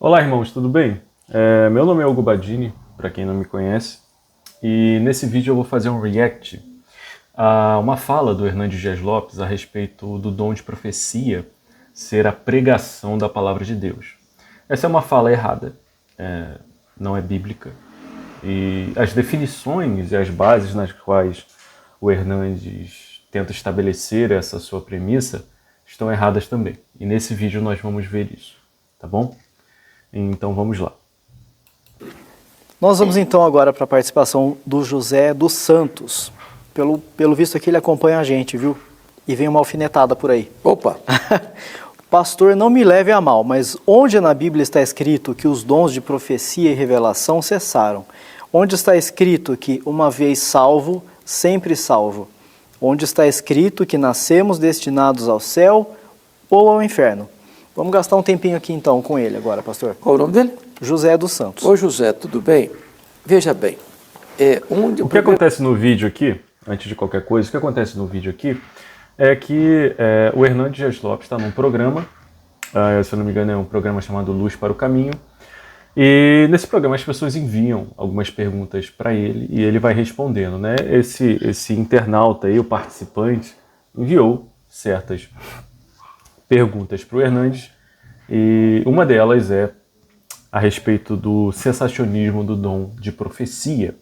Olá, irmãos, tudo bem? Meu nome é Hugo Badini, para quem não me conhece, e nesse vídeo eu vou fazer um react a uma fala do Hernandes Dias Lopes a respeito do dom de profecia ser a pregação da palavra de Deus. Essa é uma fala errada, não é bíblica, e as definições e as bases nas quais o Hernandes tenta estabelecer essa sua premissa estão erradas também. E nesse vídeo nós vamos ver isso, tá bom? Então vamos lá. Nós vamos então agora para a participação do José dos Santos. Pelo visto aqui ele acompanha a gente, viu? E vem uma alfinetada por aí. Opa! Pastor, não me leve a mal, mas onde na Bíblia está escrito que os dons de profecia e revelação cessaram? Onde está escrito que uma vez salvo, sempre salvo? Onde está escrito que nascemos destinados ao céu ou ao inferno? Vamos gastar um tempinho aqui então com ele agora, pastor. Qual o nome dele? José dos Santos. Ô José, tudo bem? Veja bem, O que acontece no vídeo aqui, antes de qualquer coisa, o que acontece no vídeo aqui é que o Hernandes Dias Lopes está num programa, se eu não me engano é um programa chamado Luz para o Caminho, e nesse programa as pessoas enviam algumas perguntas para ele e ele vai respondendo, né? Esse internauta aí, o participante, enviou certas perguntas para o Hernandes e uma delas é a respeito do cessacionismo do dom de profecia.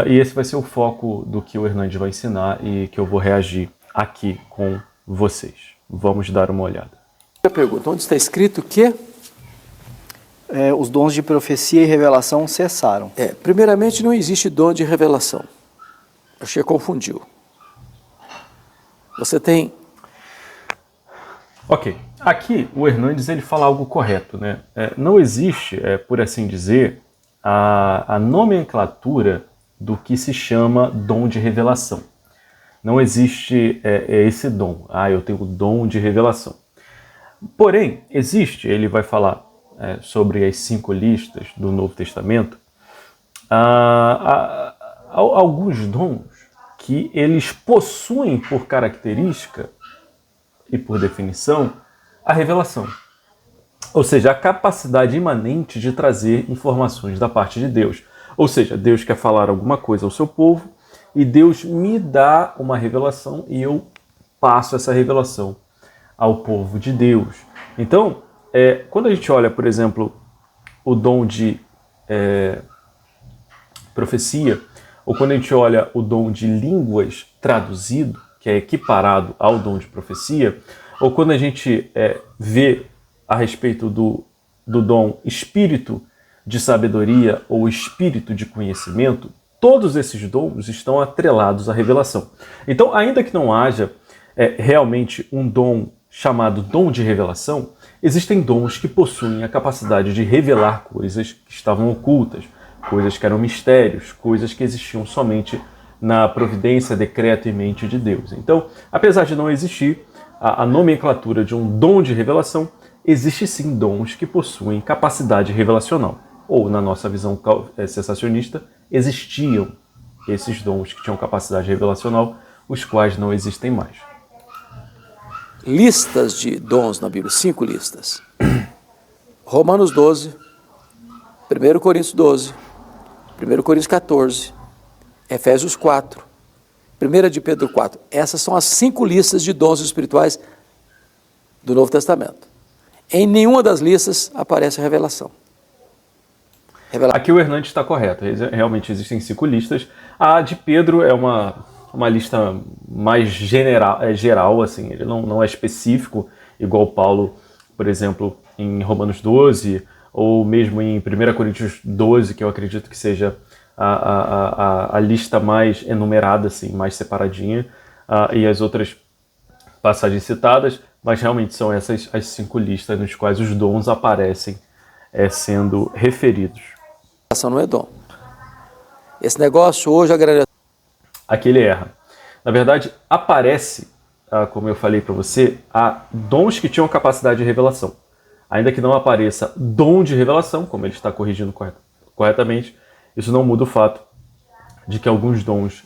E esse vai ser o foco do que o Hernandes vai ensinar e que eu vou reagir aqui com vocês. Vamos dar uma olhada. A pergunta, onde está escrito que? Os dons de profecia e revelação cessaram. Primeiramente, não existe dom de revelação. Acho que confundiu. Você tem... Ok, aqui o Hernandes ele fala algo correto, né? Não existe, por assim dizer, a nomenclatura do que se chama dom de revelação. Não existe esse dom, eu tenho o dom de revelação. Porém, existe, ele vai falar sobre as 5 listas do Novo Testamento, alguns dons que eles possuem por característica e por definição, a revelação. Ou seja, a capacidade imanente de trazer informações da parte de Deus. Ou seja, Deus quer falar alguma coisa ao seu povo e Deus me dá uma revelação e eu passo essa revelação ao povo de Deus. Então, quando a gente olha, por exemplo, o dom de profecia, ou quando a gente olha o dom de línguas traduzido, que é equiparado ao dom de profecia, ou quando a gente vê a respeito do dom espírito de sabedoria ou espírito de conhecimento, todos esses dons estão atrelados à revelação. Então, ainda que não haja realmente um dom chamado dom de revelação, existem dons que possuem a capacidade de revelar coisas que estavam ocultas, coisas que eram mistérios, coisas que existiam somente na providência, decreto e mente de Deus. Então, apesar de não existir a nomenclatura de um dom de revelação, existe sim dons que possuem capacidade revelacional. Ou, na nossa visão cessacionista, existiam esses dons que tinham capacidade revelacional, os quais não existem mais. Listas de dons na Bíblia, 5 listas. Romanos 12, 1 Coríntios 12, 1 Coríntios 14, Efésios 4, 1 de Pedro 4. Essas são as 5 listas de dons espirituais do Novo Testamento. Em nenhuma das listas aparece a revelação. Aqui o Hernandes está correto. Realmente existem 5 listas. A de Pedro é uma lista mais geral, assim. Ele não é específico, igual Paulo, por exemplo, em Romanos 12, ou mesmo em 1 Coríntios 12, que eu acredito que seja a lista mais enumerada, assim, mais separadinha, e as outras passagens citadas, mas realmente são essas as 5 listas nas quais os dons aparecem sendo referidos. Não é dom. Esse negócio hoje agrega... Aqui ele erra. Na verdade, aparece, como eu falei para você, há dons que tinham capacidade de revelação. Ainda que não apareça dom de revelação, como ele está corrigindo corretamente, isso não muda o fato de que alguns dons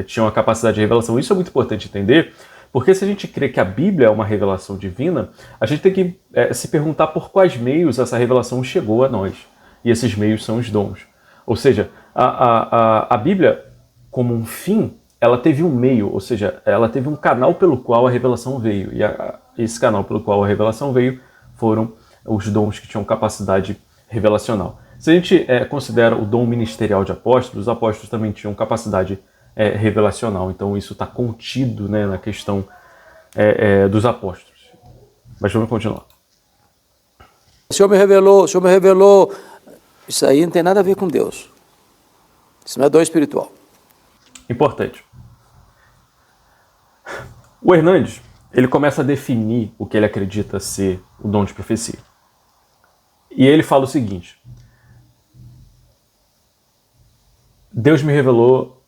tinham a capacidade de revelação. Isso é muito importante entender, Porque se a gente crê que a Bíblia é uma revelação divina, a gente tem que se perguntar por quais meios essa revelação chegou a nós. E esses meios são os dons. Ou seja, a Bíblia, como um fim, ela teve um meio, ou seja, ela teve um canal pelo qual a revelação veio. E esse canal pelo qual a revelação veio foram os dons que tinham capacidade revelacional. Se a gente considera o dom ministerial de apóstolos, os apóstolos também tinham capacidade revelacional. Então isso está contido, né, na questão dos apóstolos. Mas vamos continuar. O Senhor me revelou. Isso aí não tem nada a ver com Deus. Isso não é dom espiritual. Importante. O Hernandes, ele começa a definir o que ele acredita ser o dom de profecia. E ele fala o seguinte: Deus me revelou,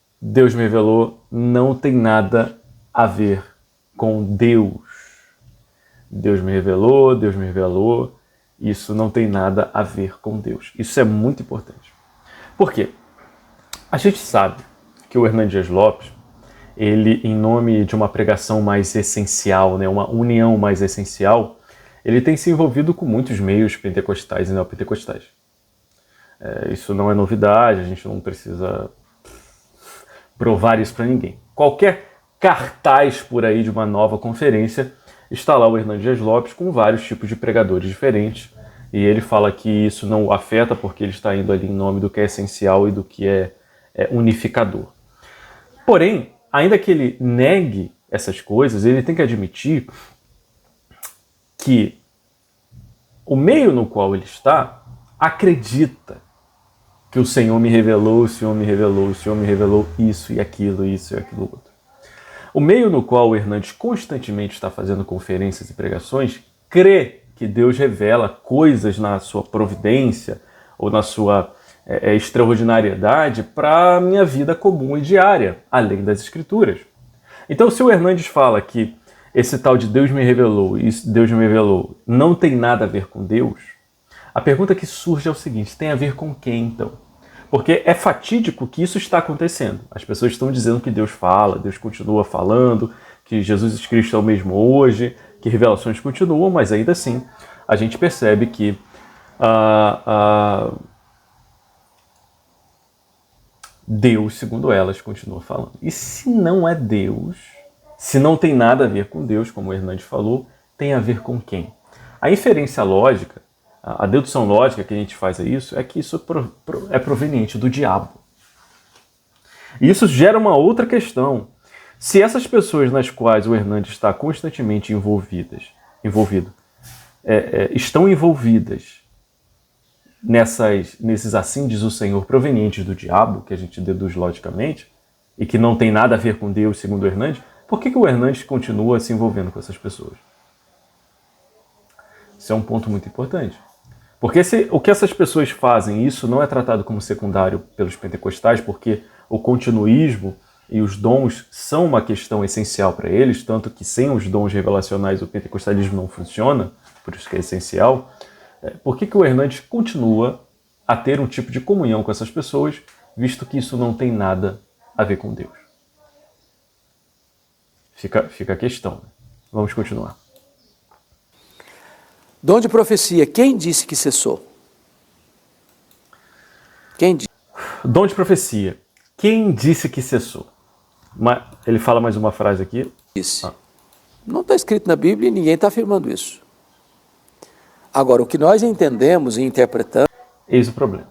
não tem nada a ver com Deus. Deus me revelou, isso não tem nada a ver com Deus. Isso é muito importante. Por quê? A gente sabe que o Hernandes Dias Lopes, ele, em nome de uma pregação mais essencial, né, uma união mais essencial, ele tem se envolvido com muitos meios pentecostais e neopentecostais. Isso não é novidade, a gente não precisa provar isso para ninguém. Qualquer cartaz por aí de uma nova conferência, está lá o Hernandes Dias Lopes com vários tipos de pregadores diferentes, e ele fala que isso não o afeta porque ele está indo ali em nome do que é essencial e do que é unificador. Porém, ainda que ele negue essas coisas, ele tem que admitir que o meio no qual ele está acredita que o Senhor me revelou, o Senhor me revelou, o Senhor me revelou isso e aquilo outro. O meio no qual o Hernandes constantemente está fazendo conferências e pregações crê que Deus revela coisas na sua providência ou na sua extraordinariedade para a minha vida comum e diária, além das Escrituras. Então, se o Hernandes fala que esse tal de Deus me revelou, isso Deus me revelou, não tem nada a ver com Deus, a pergunta que surge é o seguinte: tem a ver com quem então? Porque é fatídico que isso está acontecendo. As pessoas estão dizendo que Deus fala, Deus continua falando, que Jesus Cristo é o mesmo hoje, que revelações continuam, mas ainda assim a gente percebe que Deus, segundo elas, continua falando. E se não é Deus, se não tem nada a ver com Deus, como o Hernandes falou, tem a ver com quem? A inferência lógica, a dedução lógica que a gente faz a isso, é que isso é proveniente do diabo. E isso gera uma outra questão. Se essas pessoas nas quais o Hernandes está constantemente envolvido, estão envolvidas nesses assim diz o Senhor provenientes do diabo, que a gente deduz logicamente, e que não tem nada a ver com Deus, segundo o Hernandes, por que o Hernandes continua se envolvendo com essas pessoas? Isso é um ponto muito importante. Porque o que essas pessoas fazem, isso não é tratado como secundário pelos pentecostais, porque o continuismo e os dons são uma questão essencial para eles, tanto que sem os dons revelacionais o pentecostalismo não funciona, por isso que é essencial. Por que o Hernandes continua a ter um tipo de comunhão com essas pessoas, visto que isso não tem nada a ver com Deus? Fica a questão. Né? Vamos continuar. Dom de profecia, quem disse que cessou? Quem disse? Dom de profecia, quem disse que cessou? Ele fala mais uma frase aqui. Disse. Não está escrito na Bíblia e ninguém está afirmando isso. Agora, o que nós entendemos e interpretamos... Eis o problema.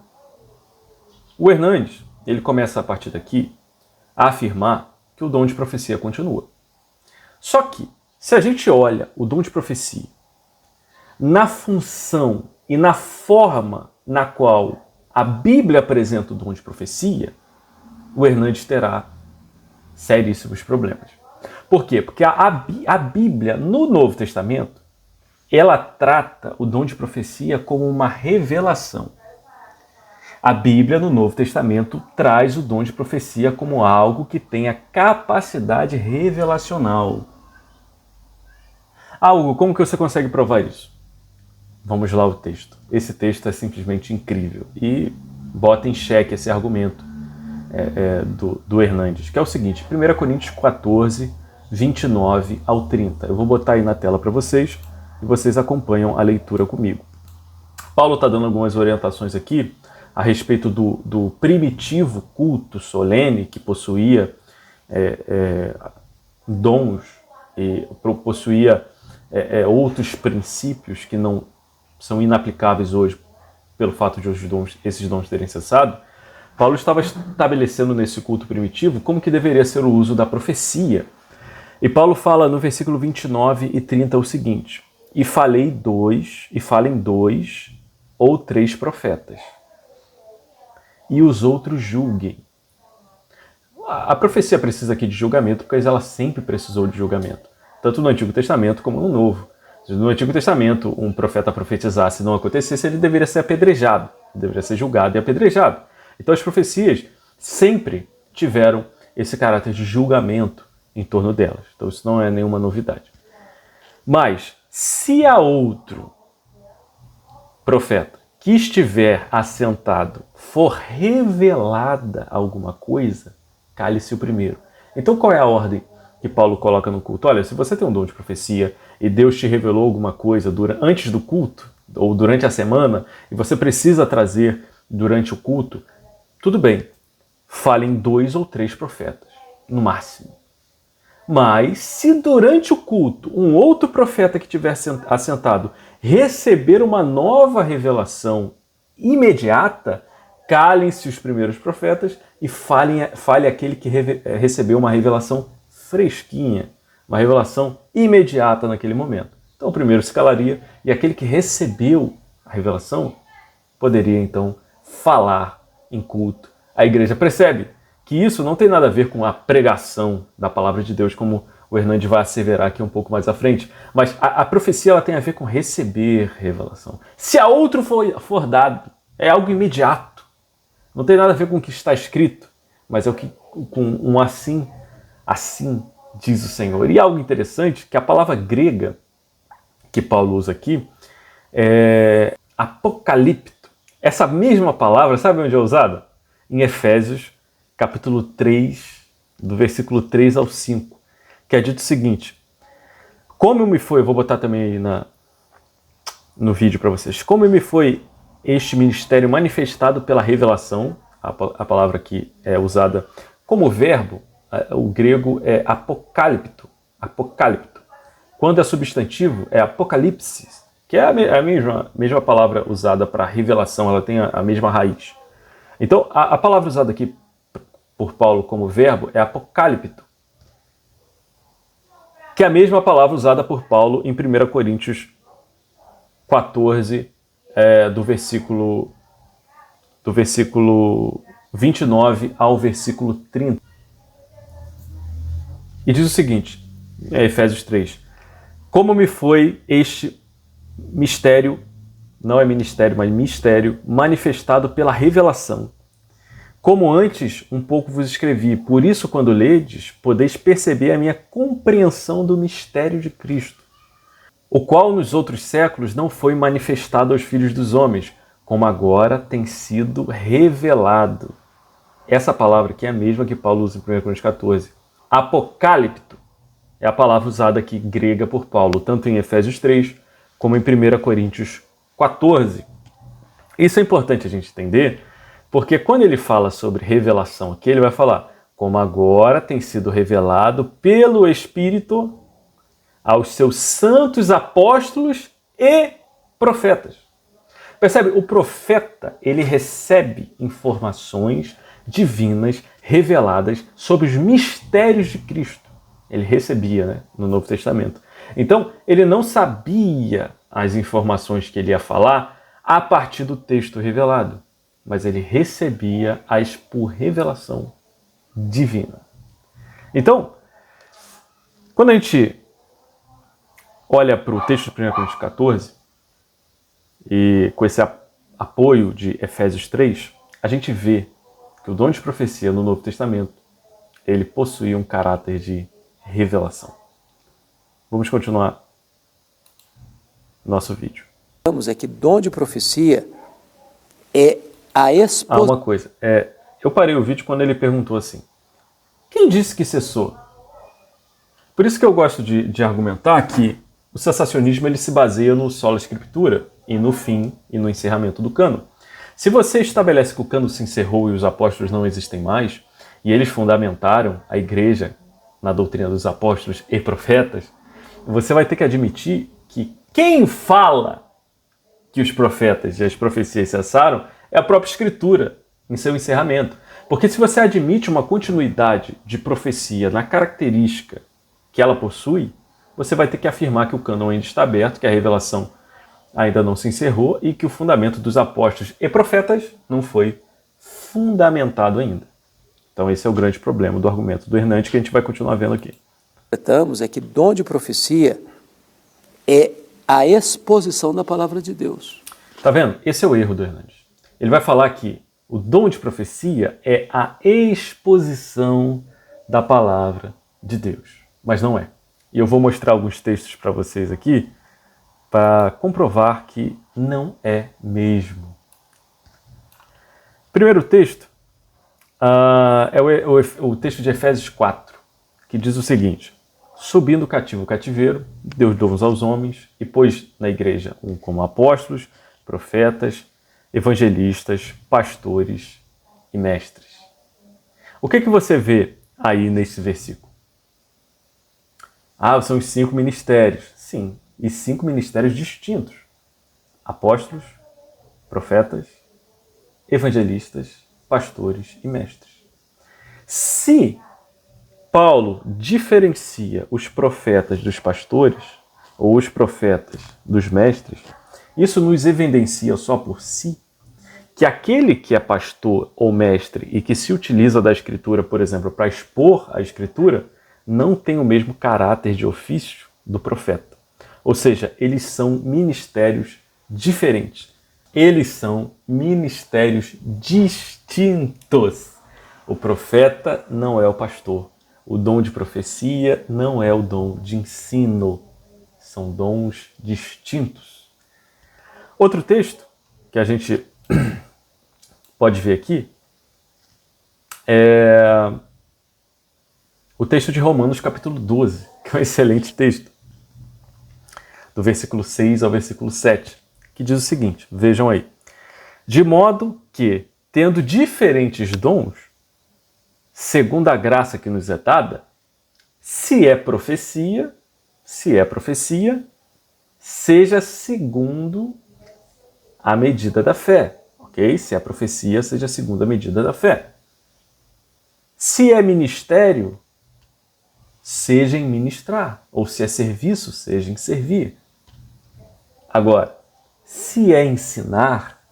O Hernandes, ele começa a partir daqui a afirmar que o dom de profecia continua. Só que, se a gente olha o dom de profecia na função e na forma na qual a Bíblia apresenta o dom de profecia, o Hernandes terá seríssimos problemas. Por quê? Porque a Bíblia, no Novo Testamento, ela trata o dom de profecia como uma revelação. A Bíblia, no Novo Testamento, traz o dom de profecia como algo que tenha capacidade revelacional. Hugo, como que você consegue provar isso? Vamos lá o texto. Esse texto é simplesmente incrível e bota em xeque esse argumento do Hernandes, que é o seguinte: 1 Coríntios 14, 29 ao 30. Eu vou botar aí na tela para vocês e vocês acompanham a leitura comigo. Paulo está dando algumas orientações aqui a respeito do primitivo culto solene que possuía dons e possuía outros princípios que não são inaplicáveis hoje pelo fato de esses dons terem cessado. Paulo estava estabelecendo nesse culto primitivo como que deveria ser o uso da profecia. E Paulo fala no versículo 29 e 30 o seguinte: e falem 2 ou 3 profetas, e os outros julguem. A profecia precisa aqui de julgamento, porque ela sempre precisou de julgamento, tanto no Antigo Testamento como no Novo. Se no Antigo Testamento um profeta profetizasse e não acontecesse, ele deveria ser apedrejado, deveria ser julgado e apedrejado. Então as profecias sempre tiveram esse caráter de julgamento em torno delas. Então isso não é nenhuma novidade. Mas se há outro profeta que estiver assentado for revelada alguma coisa, cale-se o primeiro. Então qual é a ordem que Paulo coloca no culto? Olha, se você tem um dom de profecia e Deus te revelou alguma coisa antes do culto ou durante a semana e você precisa trazer durante o culto, tudo bem, falem 2 ou 3 profetas, no máximo. Mas se durante o culto um outro profeta que estiver assentado receber uma nova revelação imediata, calem-se os primeiros profetas e fale aquele que recebeu uma revelação fresquinha, uma revelação imediata naquele momento. Então o primeiro se calaria e aquele que recebeu a revelação poderia então falar em culto. A igreja percebe que isso não tem nada a ver com a pregação da palavra de Deus, como o Hernandes vai asseverar aqui um pouco mais à frente, mas a profecia ela tem a ver com receber revelação. Se a outro for dado, é algo imediato. Não tem nada a ver com o que está escrito, mas é com um assim diz o Senhor. E algo interessante, que a palavra grega que Paulo usa aqui é apocalipto. Essa mesma palavra, sabe onde é usada? Em Efésios, capítulo 3, do versículo 3 ao 5, que é dito o seguinte: como me foi, eu vou botar também aí no vídeo para vocês, como me foi este ministério manifestado pela revelação, a palavra que é usada como verbo, o grego é apocalipto. Quando é substantivo, é apocalipse, que é a mesma palavra usada para revelação, ela tem a mesma raiz. Então, a palavra usada aqui por Paulo como verbo é apocalipto, que é a mesma palavra usada por Paulo em 1 Coríntios 14, do versículo 29 ao versículo 30. E diz o seguinte, Efésios 3, como me foi este mistério, não é ministério, mas mistério, manifestado pela revelação. Como antes um pouco vos escrevi, por isso quando ledes, podeis perceber a minha compreensão do mistério de Cristo, o qual nos outros séculos não foi manifestado aos filhos dos homens, como agora tem sido revelado. Essa palavra aqui é a mesma que Paulo usa em 1 Coríntios 14. Apocalipto é a palavra usada aqui grega por Paulo, tanto em Efésios 3 como em 1 Coríntios 14. Isso é importante a gente entender, porque quando ele fala sobre revelação aqui, ele vai falar como agora tem sido revelado pelo Espírito aos seus santos apóstolos e profetas. Percebe? O profeta, ele recebe informações divinas reveladas sobre os mistérios de Cristo. Ele recebia, no Novo Testamento. Então, ele não sabia as informações que ele ia falar a partir do texto revelado, mas ele recebia as por revelação divina. Então, quando a gente olha para o texto de 1 Coríntios 14, e com esse apoio de Efésios 3, a gente vê que o dom de profecia no Novo Testamento, ele possuía um caráter de revelação. Vamos continuar nosso vídeo. É que dom de profecia é a exposição. Uma coisa, eu parei o vídeo quando ele perguntou assim, quem disse que cessou? Por isso que eu gosto de argumentar que o cessacionismo ele se baseia no sola scriptura e no fim e no encerramento do cânon. Se você estabelece que o cânon se encerrou e os apóstolos não existem mais, e eles fundamentaram a igreja na doutrina dos apóstolos e profetas, você vai ter que admitir que quem fala que os profetas e as profecias cessaram é a própria Escritura, em seu encerramento. Porque se você admite uma continuidade de profecia na característica que ela possui, você vai ter que afirmar que o cânon ainda está aberto, que a revelação ainda não se encerrou e que o fundamento dos apóstolos e profetas não foi fundamentado ainda. Então esse é o grande problema do argumento do Hernandes que a gente vai continuar vendo aqui. É que dom de profecia é a exposição da palavra de Deus. Tá vendo? Esse é o erro do Hernandes. Ele vai falar que o dom de profecia é a exposição da palavra de Deus. Mas não é. E eu vou mostrar alguns textos para vocês aqui para comprovar que não é mesmo. Primeiro texto é o texto de Efésios 4, que diz o seguinte: subindo o cativo o cativeiro, deu dons aos homens e pôs na igreja como apóstolos, profetas, evangelistas, pastores e mestres. O que você vê aí nesse versículo? São os 5 ministérios. Sim, e 5 ministérios distintos. Apóstolos, profetas, evangelistas, pastores e mestres. Se Paulo diferencia os profetas dos pastores, ou os profetas dos mestres, isso nos evidencia só por si que aquele que é pastor ou mestre e que se utiliza da Escritura, por exemplo, para expor a Escritura, não tem o mesmo caráter de ofício do profeta. Ou seja, eles são ministérios diferentes. Eles são ministérios distintos. O profeta não é o pastor. O dom de profecia não é o dom de ensino. São dons distintos. Outro texto que a gente pode ver aqui é o texto de Romanos capítulo 12, que é um excelente texto, do versículo 6 ao versículo 7, que diz o seguinte, vejam aí: de modo que, tendo diferentes dons, segundo a graça que nos é dada, se é profecia, seja segundo a medida da fé. Ok? Se é profecia, seja segundo a medida da fé. Se é ministério, seja em ministrar. Ou se é serviço, seja em servir. Agora, se é ensinar,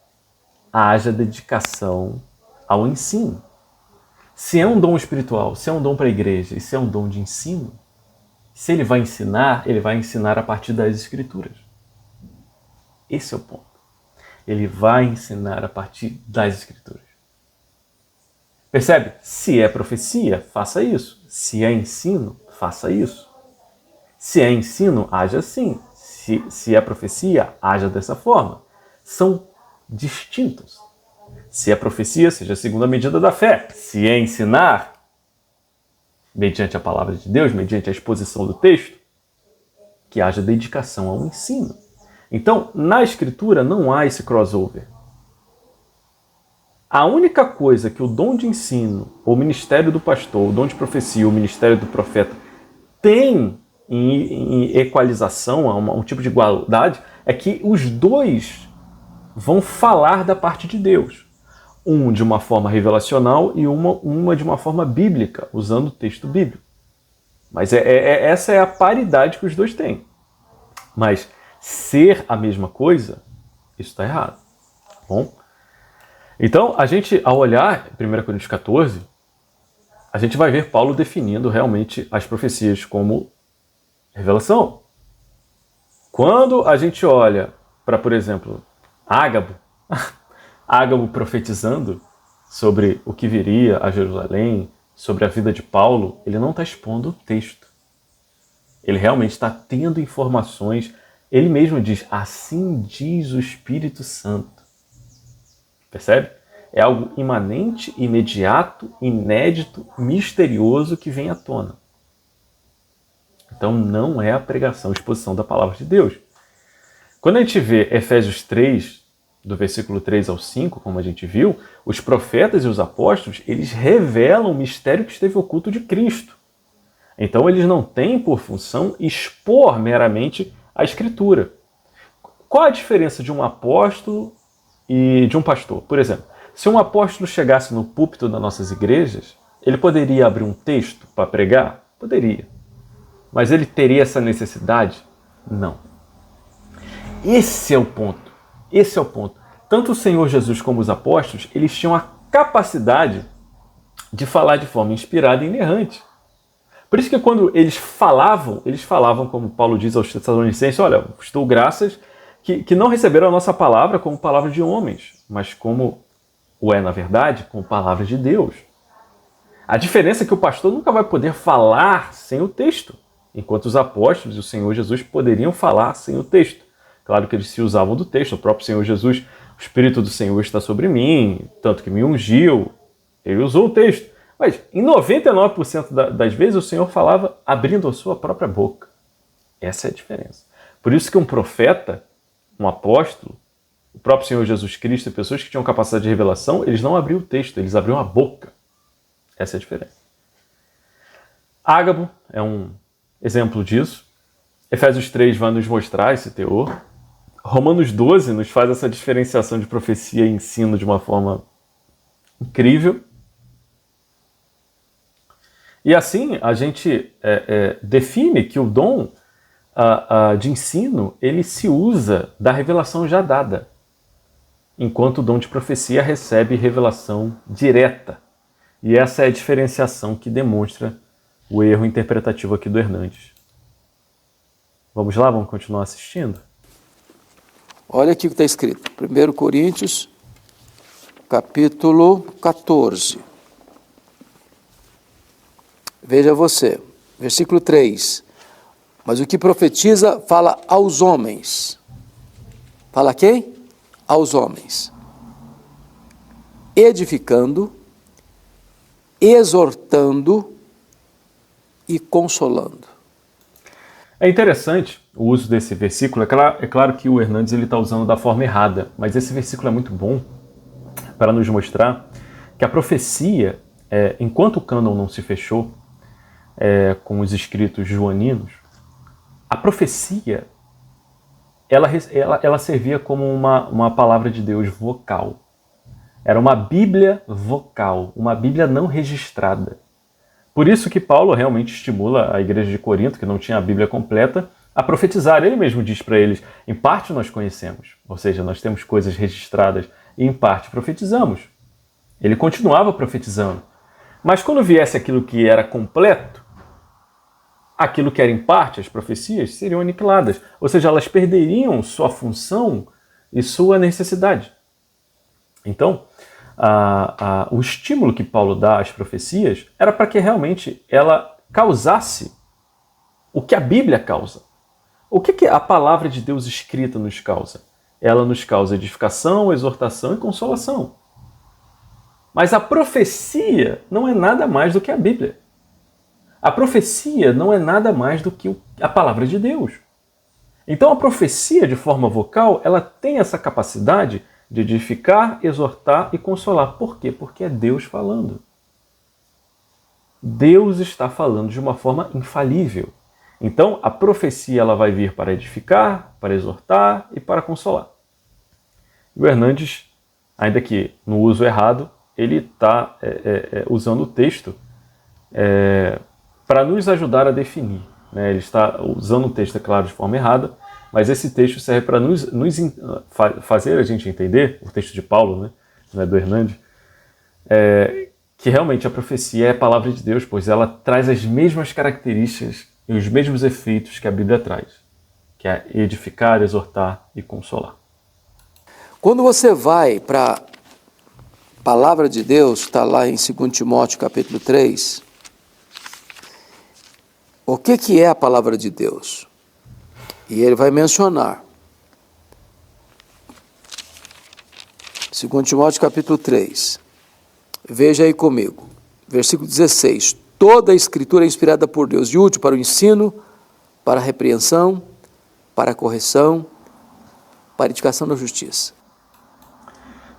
haja dedicação ao ensino. Se é um dom espiritual, se é um dom para a igreja e se é um dom de ensino, se ele vai ensinar a partir das Escrituras. Esse é o ponto. Ele vai ensinar a partir das Escrituras. Percebe? Se é profecia, faça isso. Se é ensino, faça isso. Se é ensino, haja assim. Se é profecia, haja dessa forma. São distintos. Se é profecia, seja segundo a medida da fé. Se é ensinar, mediante a palavra de Deus, mediante a exposição do texto, que haja dedicação ao ensino. Então, na Escritura não há esse crossover. A única coisa que o dom de ensino, o ministério do pastor, o dom de profecia, o ministério do profeta tem em equalização, um tipo de igualdade, é que os dois vão falar da parte de Deus. Um de uma forma revelacional e uma de uma forma bíblica, usando o texto bíblico. Mas essa é a paridade que os dois têm. Mas ser a mesma coisa, isso está errado. Tá bom? Então, a gente, ao olhar 1 Coríntios 14, a gente vai ver Paulo definindo realmente as profecias como revelação. Quando a gente olha para, por exemplo, Ágabo profetizando sobre o que viria a Jerusalém, sobre a vida de Paulo, ele não está expondo o texto. Ele realmente está tendo informações. Ele mesmo diz, assim diz o Espírito Santo. Percebe? É algo imanente, imediato, inédito, misterioso que vem à tona. Então não é a pregação, a exposição da palavra de Deus. Quando a gente vê Efésios 3, do versículo 3 ao 5, como a gente viu, os profetas e os apóstolos, eles revelam o mistério que esteve oculto de Cristo. Então eles não têm por função expor meramente a Escritura. Qual a diferença de um apóstolo e de um pastor? Por exemplo, se um apóstolo chegasse no púlpito das nossas igrejas, ele poderia abrir um texto para pregar? Poderia. Mas ele teria essa necessidade? Não. Esse é o ponto. Esse é o ponto. Tanto o Senhor Jesus como os apóstolos, eles tinham a capacidade de falar de forma inspirada e inerrante. Por isso que quando eles falavam como Paulo diz aos Tessalonicenses, olha, vos dou graças que não receberam a nossa palavra como palavra de homens, mas como o é na verdade, como palavra de Deus. A diferença é que o pastor nunca vai poder falar sem o texto, enquanto os apóstolos e o Senhor Jesus poderiam falar sem o texto. Claro que eles se usavam do texto, o próprio Senhor Jesus, o Espírito do Senhor está sobre mim, tanto que me ungiu, ele usou o texto. Mas em 99% das vezes o Senhor falava abrindo a sua própria boca. Essa é a diferença. Por isso que um profeta, um apóstolo, o próprio Senhor Jesus Cristo e pessoas que tinham capacidade de revelação, eles não abriam o texto, eles abriam a boca. Essa é a diferença. Ágabo é um exemplo disso. Efésios 3 vai nos mostrar esse teor. Romanos 12 nos faz essa diferenciação de profecia e ensino de uma forma incrível. E assim a gente define que o dom de ensino ele se usa da revelação já dada, enquanto o dom de profecia recebe revelação direta. E essa é a diferenciação que demonstra o erro interpretativo aqui do Hernandes. Vamos lá? Vamos continuar assistindo? Olha aqui o que está escrito. 1 Coríntios, capítulo 14. Veja você, versículo 3. Mas o que profetiza fala aos homens. Fala a quem? Aos homens. Edificando, exortando e consolando. É interessante o uso desse versículo. É claro que o Hernandes está usando da forma errada, mas esse versículo é muito bom para nos mostrar que a profecia, enquanto o cânon não se fechou com os escritos joaninos, a profecia ela servia como uma palavra de Deus vocal. Era uma Bíblia vocal, uma Bíblia não registrada. Por isso que Paulo realmente estimula a igreja de Corinto, que não tinha a Bíblia completa, a profetizar. Ele mesmo diz para eles, em parte nós conhecemos, ou seja, nós temos coisas registradas e em parte profetizamos. Ele continuava profetizando. Mas quando viesse aquilo que era completo, aquilo que era em parte, as profecias, seriam aniquiladas. Ou seja, elas perderiam sua função e sua necessidade. Então, o estímulo que Paulo dá às profecias era para que realmente ela causasse o que a Bíblia causa. O que a palavra de Deus escrita nos causa? Ela nos causa edificação, exortação e consolação. Mas a profecia não é nada mais do que a Bíblia. A profecia não é nada mais do que a palavra de Deus. Então a profecia de forma vocal, ela tem essa capacidade de edificar, exortar e consolar. Por quê? Porque é Deus falando. Deus está falando de uma forma infalível. Então, a profecia ela vai vir para edificar, para exortar e para consolar. E o Hernandes, ainda que no uso errado, ele está usando o texto para nos ajudar a definir. Né? Ele está usando o texto, é claro, de forma errada, mas esse texto serve para fazer a gente entender, o texto de Paulo, né? Não é do Hernandes, que realmente a profecia é a palavra de Deus, pois ela traz as mesmas características e os mesmos efeitos que a Bíblia traz, que é edificar, exortar e consolar. Quando você vai para a palavra de Deus, está lá em 2 Timóteo capítulo 3, o que é a palavra de Deus? E ele vai mencionar. 2 Timóteo capítulo 3. Veja aí comigo. Versículo 16. Toda a escritura é inspirada por Deus e útil para o ensino, para a repreensão, para a correção, para a edificação da justiça.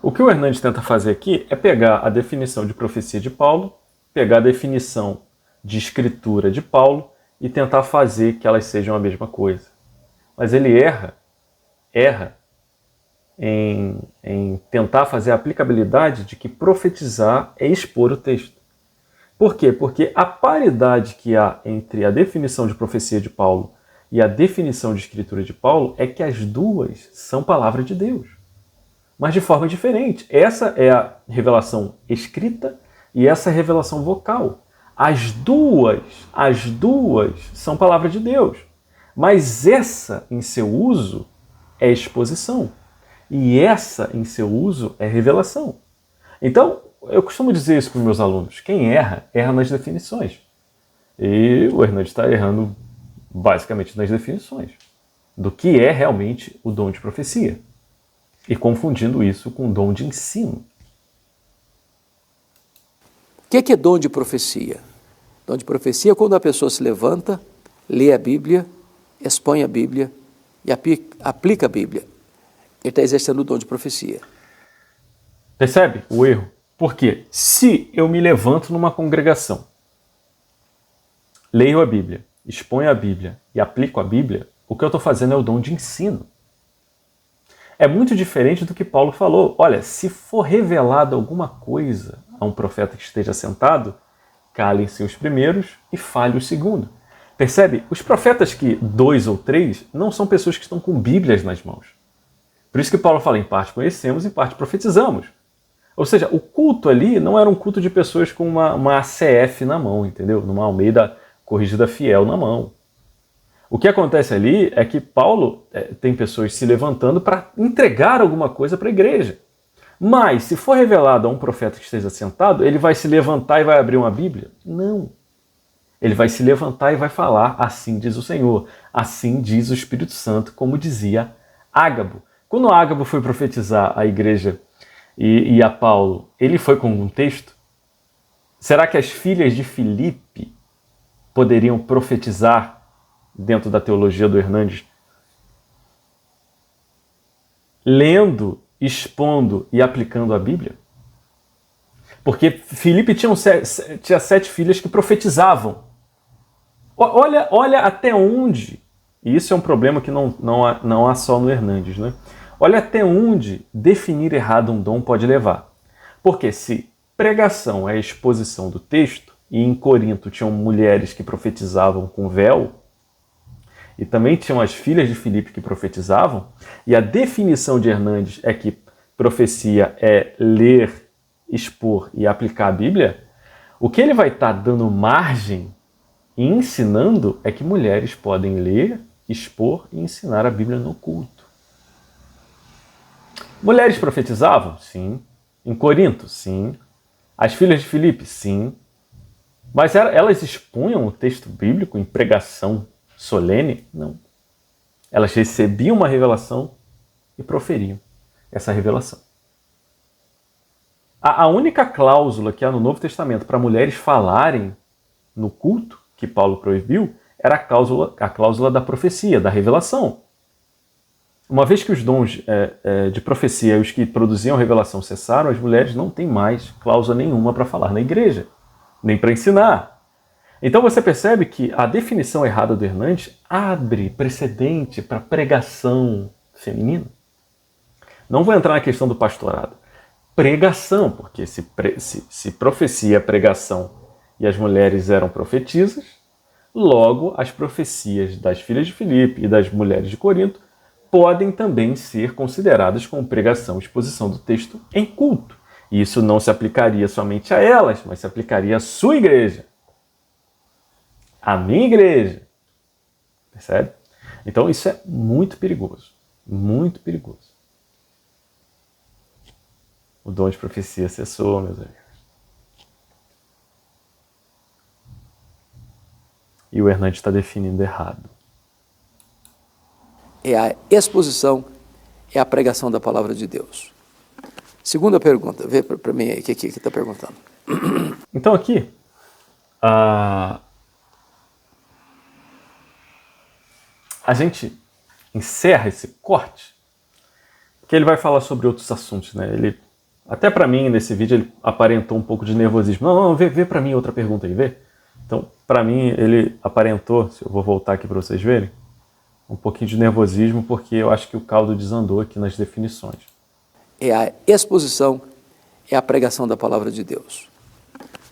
O que o Hernandes tenta fazer aqui é pegar a definição de profecia de Paulo, pegar a definição de escritura de Paulo e tentar fazer que elas sejam a mesma coisa. Mas ele erra em tentar fazer a aplicabilidade de que profetizar é expor o texto. Por quê? Porque a paridade que há entre a definição de profecia de Paulo e a definição de escritura de Paulo é que as duas são palavra de Deus, mas de forma diferente. Essa é a revelação escrita e essa é a revelação vocal. As duas são palavra de Deus, mas essa, em seu uso, é exposição. E essa, em seu uso, é revelação. Então, eu costumo dizer isso para os meus alunos. Quem erra nas definições. E o Hernandes está errando basicamente nas definições do que é realmente o dom de profecia. E confundindo isso com o dom de ensino. O que é dom de profecia? Dom de profecia é quando a pessoa se levanta, lê a Bíblia, expõe a Bíblia e aplica a Bíblia. Ele está exercendo o dom de profecia. Percebe o erro? Porque se eu me levanto numa congregação, leio a Bíblia, exponho a Bíblia e aplico a Bíblia, o que eu estou fazendo é o dom de ensino. É muito diferente do que Paulo falou. Olha, se for revelado alguma coisa a um profeta que esteja sentado, calem-se os primeiros e fale o segundo. Percebe? Os profetas que 2 ou 3 não são pessoas que estão com Bíblias nas mãos. Por isso que Paulo fala, em parte conhecemos, em parte profetizamos. Ou seja, o culto ali não era um culto de pessoas com uma ACF na mão, entendeu? Numa Almeida Corrigida Fiel na mão. O que acontece ali é que Paulo tem pessoas se levantando para entregar alguma coisa para a igreja. Mas, se for revelado a um profeta que esteja sentado, ele vai se levantar e vai abrir uma Bíblia? Não. Ele vai se levantar e vai falar, assim diz o Senhor, assim diz o Espírito Santo, como dizia Ágabo. Quando Ágabo foi profetizar a igreja e a Paulo, ele foi com um texto? Será que as filhas de Filipe poderiam profetizar dentro da teologia do Hernandes? Lendo, expondo e aplicando a Bíblia? Porque Filipe tinha 7 filhas que profetizavam. Olha até onde, e isso é um problema que não há só no Hernandes, né? Olha até onde definir errado um dom pode levar. Porque se pregação é a exposição do texto, e em Corinto tinham mulheres que profetizavam com véu, e também tinham as filhas de Filipe que profetizavam, e a definição de Hernandes é que profecia é ler, expor e aplicar a Bíblia, o que ele vai estar dando margem e ensinando é que mulheres podem ler, expor e ensinar a Bíblia no culto. Mulheres profetizavam? Sim. Em Corinto? Sim. As filhas de Filipe? Sim. Mas elas expunham o texto bíblico em pregação solene? Não. Elas recebiam uma revelação e proferiam essa revelação. A única cláusula que há no Novo Testamento para mulheres falarem no culto, que Paulo proibiu, era a cláusula da profecia, da revelação. Uma vez que os dons de profecia, os que produziam revelação, cessaram, as mulheres não têm mais cláusula nenhuma para falar na igreja, nem para ensinar. Então você percebe que a definição errada do Hernandes abre precedente para pregação feminina. Não vou entrar na questão do pastorado. Pregação, porque se profecia é pregação e as mulheres eram profetisas, logo as profecias das filhas de Filipe e das mulheres de Corinto podem também ser consideradas como pregação e exposição do texto em culto. E isso não se aplicaria somente a elas, mas se aplicaria à sua igreja. À minha igreja. Percebe? Então isso é muito perigoso. Muito perigoso. O dom de profecia cessou, meus amigos. E o Hernandes está definindo errado. É a exposição, é a pregação da palavra de Deus. Segunda pergunta, vê para mim aí o que está perguntando. Então aqui, a gente encerra esse corte, que ele vai falar sobre outros assuntos, né? Ele, até para mim, nesse vídeo, ele aparentou um pouco de nervosismo. Não, vê para mim outra pergunta aí, vê. Então, para mim, ele aparentou, se eu vou voltar aqui para vocês verem, um pouquinho de nervosismo, porque eu acho que o caldo desandou aqui nas definições. É a exposição, é a pregação da palavra de Deus.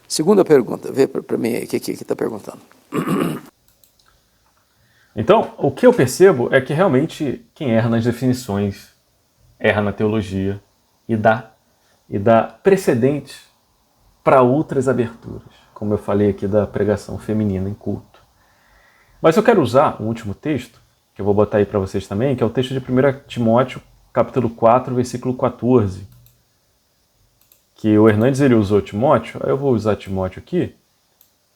Segunda pergunta, vê para mim aí o que está perguntando. Então, o que eu percebo é que realmente quem erra nas definições erra na teologia e dá precedente para outras aberturas, como eu falei aqui da pregação feminina em culto. Mas eu quero usar um último texto, que eu vou botar aí para vocês também, que é o texto de 1 Timóteo, capítulo 4, versículo 14, que o Hernandes ele usou Timóteo, aí eu vou usar Timóteo aqui,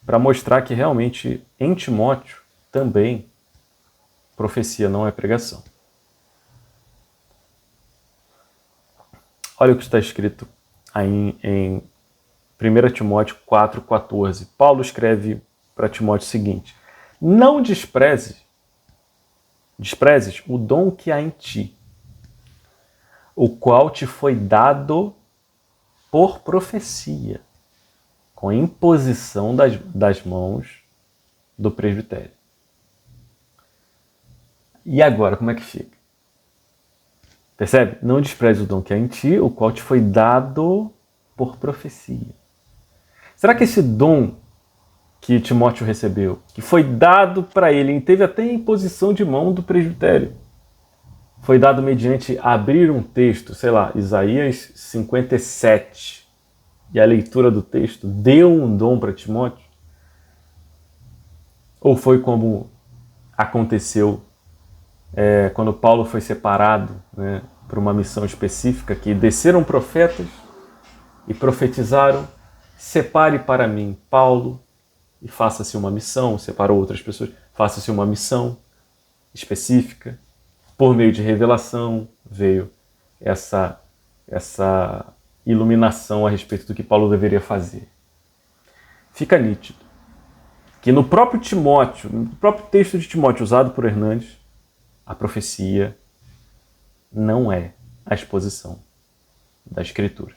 para mostrar que realmente em Timóteo também profecia não é pregação. Olha o que está escrito aí em 1 Timóteo 4,14. Paulo escreve para Timóteo o seguinte: não desprezes o dom que há em ti, o qual te foi dado por profecia, com a imposição das mãos do presbitério. E agora, como é que fica? Percebe? Não despreze o dom que há em ti, o qual te foi dado por profecia. Será que esse dom que Timóteo recebeu, que foi dado para ele, teve até a imposição de mão do presbitério, foi dado mediante abrir um texto, sei lá, Isaías 57, e a leitura do texto deu um dom para Timóteo? Ou foi como aconteceu quando Paulo foi separado, né, para uma missão específica, que desceram profetas e profetizaram: separe para mim Paulo e faça-se uma missão. Separou outras pessoas, faça-se uma missão específica. Por meio de revelação veio essa iluminação a respeito do que Paulo deveria fazer. Fica nítido que no próprio Timóteo, no próprio texto de Timóteo usado por Hernandes, a profecia não é a exposição da Escritura.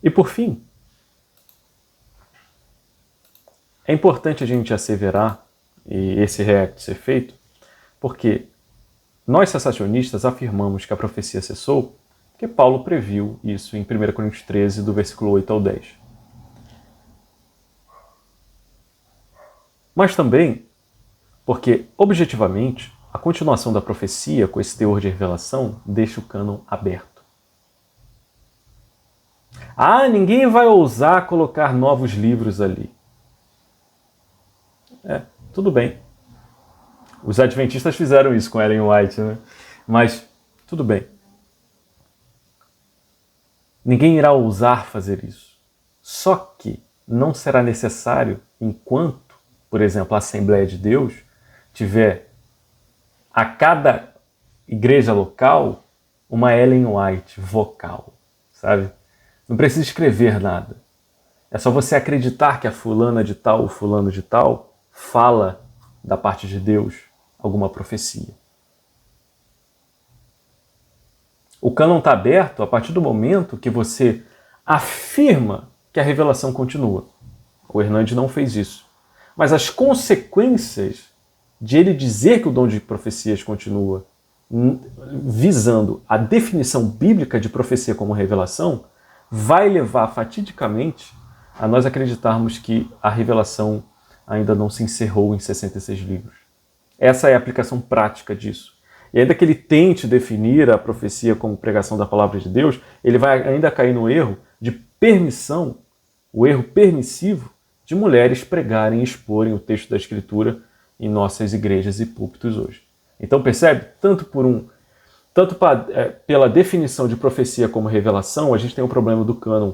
E por fim, é importante a gente asseverar, e esse react ser feito, porque nós cessacionistas afirmamos que a profecia cessou porque Paulo previu isso em 1 Coríntios 13, do versículo 8 ao 10. Mas também porque, objetivamente, a continuação da profecia com esse teor de revelação deixa o cânon aberto. Ninguém vai ousar colocar novos livros ali. Tudo bem. Os adventistas fizeram isso com Ellen White, né? Mas tudo bem. Ninguém irá ousar fazer isso. Só que não será necessário enquanto, por exemplo, a Assembleia de Deus tiver a cada igreja local uma Ellen White vocal, sabe? Não precisa escrever nada. É só você acreditar que a fulana de tal, o fulano de tal, fala da parte de Deus alguma profecia. O cânon está aberto a partir do momento que você afirma que a revelação continua. O Hernandes não fez isso. Mas as consequências de ele dizer que o dom de profecias continua, visando a definição bíblica de profecia como revelação, vai levar fatidicamente a nós acreditarmos que a revelação ainda não se encerrou em 66 livros. Essa é a aplicação prática disso. E ainda que ele tente definir a profecia como pregação da palavra de Deus, ele vai ainda cair no erro de permissão, o erro permissivo de mulheres pregarem e exporem o texto da Escritura em nossas igrejas e púlpitos hoje. Então percebe? Pela definição de profecia como revelação, a gente tem um problema do cânon.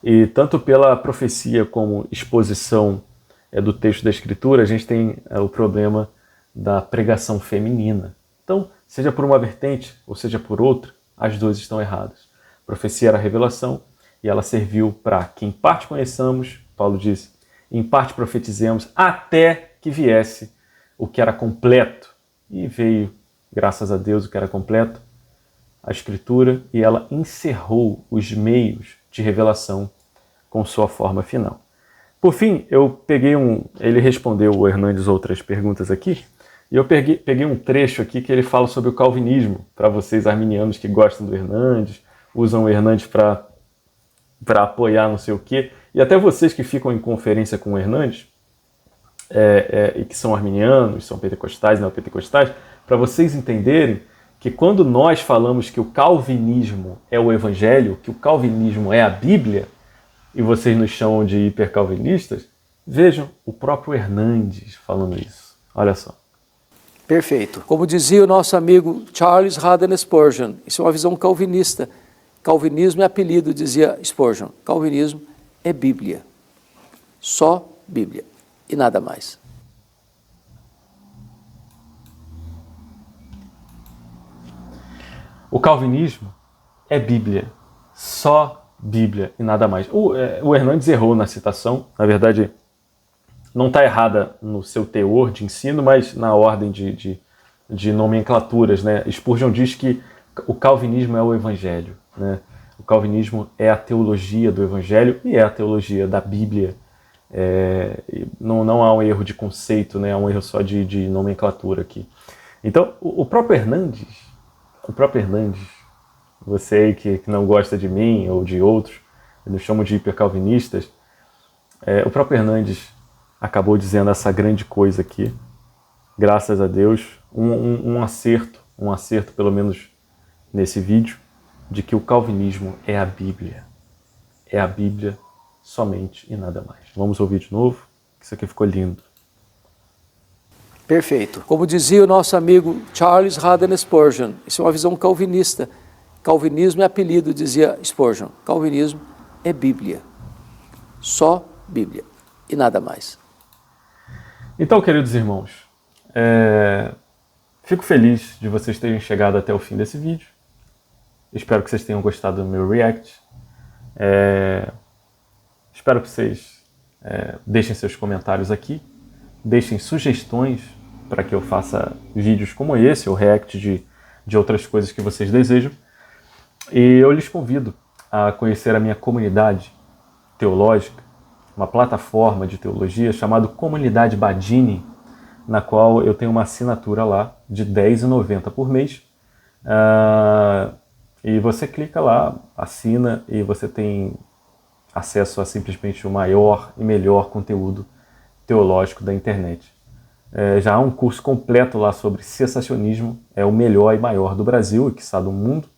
E tanto pela profecia como exposição do texto da Escritura, a gente tem o problema da pregação feminina. Então, seja por uma vertente ou seja por outra, as duas estão erradas. A profecia era a revelação e ela serviu para que em parte conheçamos, Paulo diz, em parte profetizemos, até que viesse o que era completo. E veio, graças a Deus, o que era completo, a Escritura, e ela encerrou os meios de revelação com sua forma final. Por fim, ele respondeu o Hernandes outras perguntas aqui, e eu peguei um trecho aqui que ele fala sobre o calvinismo, para vocês arminianos que gostam do Hernandes, usam o Hernandes para apoiar não sei o quê, e até vocês que ficam em conferência com o Hernandes, e que são arminianos, são pentecostais, neopentecostais, para vocês entenderem que quando nós falamos que o calvinismo é o evangelho, que o calvinismo é a Bíblia, e vocês nos chamam de hipercalvinistas, vejam o próprio Hernandes falando isso. Olha só. Perfeito. Como dizia o nosso amigo Charles Haddon Spurgeon, isso é uma visão calvinista. Calvinismo é apelido, dizia Spurgeon. Calvinismo é Bíblia. Só Bíblia e nada mais. O calvinismo é Bíblia. Só Bíblia e nada mais. O Hernandes errou na citação. Na verdade, não está errada no seu teor de ensino, mas na ordem de nomenclaturas, né? Spurgeon diz que o calvinismo é o evangelho, né? O calvinismo é a teologia do evangelho e é a teologia da Bíblia. Não há um erro de conceito, né? Há um erro só de nomenclatura aqui. Então, o próprio Hernandes, você aí que não gosta de mim ou de outros, nos chamam de hipercalvinistas, o próprio Hernandes acabou dizendo essa grande coisa aqui, graças a Deus, um acerto pelo menos nesse vídeo, de que o calvinismo é a Bíblia somente e nada mais. Vamos ouvir de novo, que isso aqui ficou lindo. Perfeito. Como dizia o nosso amigo Charles Haddon Spurgeon, isso é uma visão calvinista. Calvinismo é apelido, dizia Spurgeon. Calvinismo é Bíblia. Só Bíblia e nada mais. Então, queridos irmãos, fico feliz de vocês terem chegado até o fim desse vídeo. Espero que vocês tenham gostado do meu react. Espero que vocês deixem seus comentários aqui. Deixem sugestões para que eu faça vídeos como esse, ou react de outras coisas que vocês desejam. E eu lhes convido a conhecer a minha comunidade teológica, uma plataforma de teologia chamada Comunidade Badini, na qual eu tenho uma assinatura lá de R$10,90 por mês. E você clica lá, assina e você tem acesso a simplesmente o maior e melhor conteúdo teológico da internet. Já há um curso completo lá sobre cessacionismo, é o melhor e maior do Brasil e quiçá do mundo.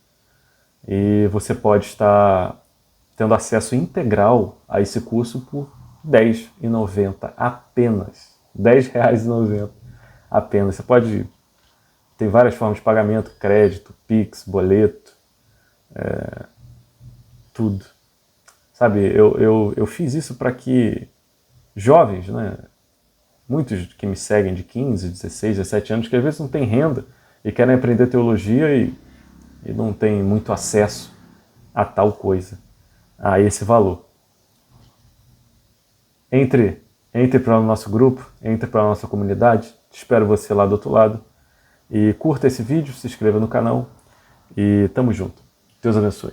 E você pode estar tendo acesso integral a esse curso por R$10,90 apenas. R$10,90 apenas. Você pode ter várias formas de pagamento, crédito, Pix, boleto, tudo. Sabe, eu fiz isso para que jovens, né, muitos que me seguem de 15, 16, 17 anos, que às vezes não têm renda e querem aprender teologia e não têm muito acesso a tal coisa, a esse valor. Entre para o nosso grupo, entre para a nossa comunidade, espero você lá do outro lado, e curta esse vídeo, se inscreva no canal, e tamo junto. Deus abençoe.